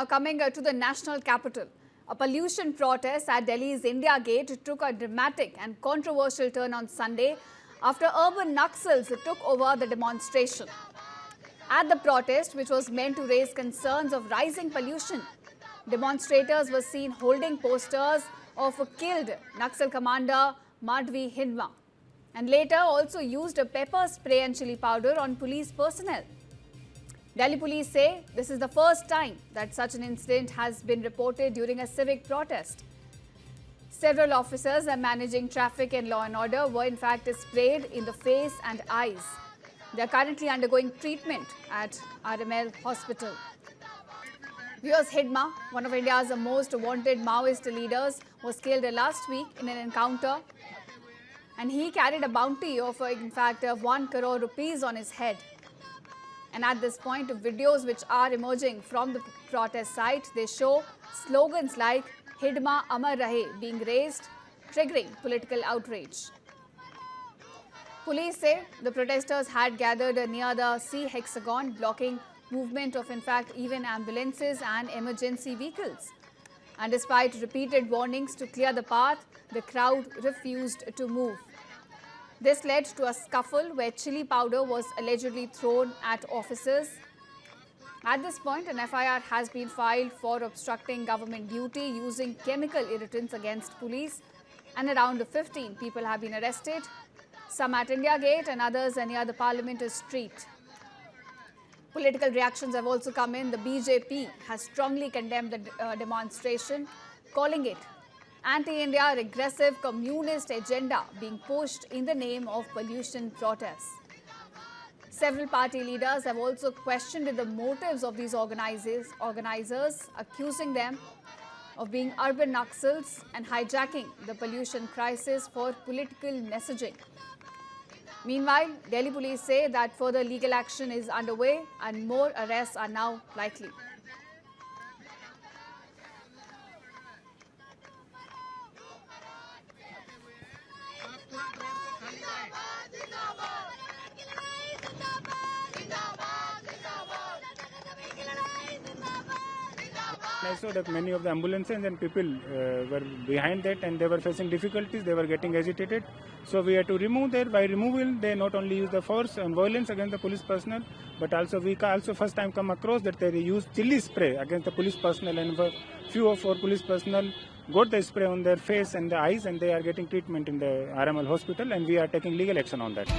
Now coming to the national capital, a pollution protest at Delhi's India Gate took a dramatic and controversial turn on Sunday after urban Naxals took over the demonstration. At the protest, which was meant to raise concerns of rising pollution, demonstrators were seen holding posters of a killed Naxal commander Madhvi Hindma and later also used a pepper spray and chili powder on police personnel. Delhi police say this is the first time that such an incident has been reported during a civic protest. Several officers managing traffic and law and order were in fact sprayed in the face and eyes. They are currently undergoing treatment at RML Hospital. Viewers, Hindma, one of India's most wanted Maoist leaders, was killed last week in an encounter, and he carried a bounty of in fact 1 crore rupees on his head. And at this point, videos which are emerging from the protest site, they show slogans like Hindma Amar Rahe being raised, triggering political outrage. Police say the protesters had gathered near the C hexagon, blocking movement of in fact even ambulances and emergency vehicles. And despite repeated warnings to clear the path, the crowd refused to move. This led to a scuffle where chili powder was allegedly thrown at officers. At this point, an FIR has been filed for obstructing government duty using chemical irritants against police, and around 15 people have been arrested, some at India Gate and others near the Parliament Street. Political reactions have also come in. The BJP has strongly condemned the demonstration, calling it anti-India, regressive communist agenda being pushed in the name of pollution protests. Several party leaders have also questioned the motives of these organizers, accusing them of being urban Naxals and hijacking the pollution crisis for political messaging. Meanwhile, Delhi police say that further legal action is underway and more arrests are now likely. I saw that many of the ambulances and people were behind that, and they were facing difficulties, they were getting agitated. So we had to remove that. By removal, they not only use the force and violence against the police personnel, but also we also first time come across that they use chili spray against the police personnel, and few of our police personnel got the spray on their face and the eyes, and they are getting treatment in the RML hospital, and we are taking legal action on that.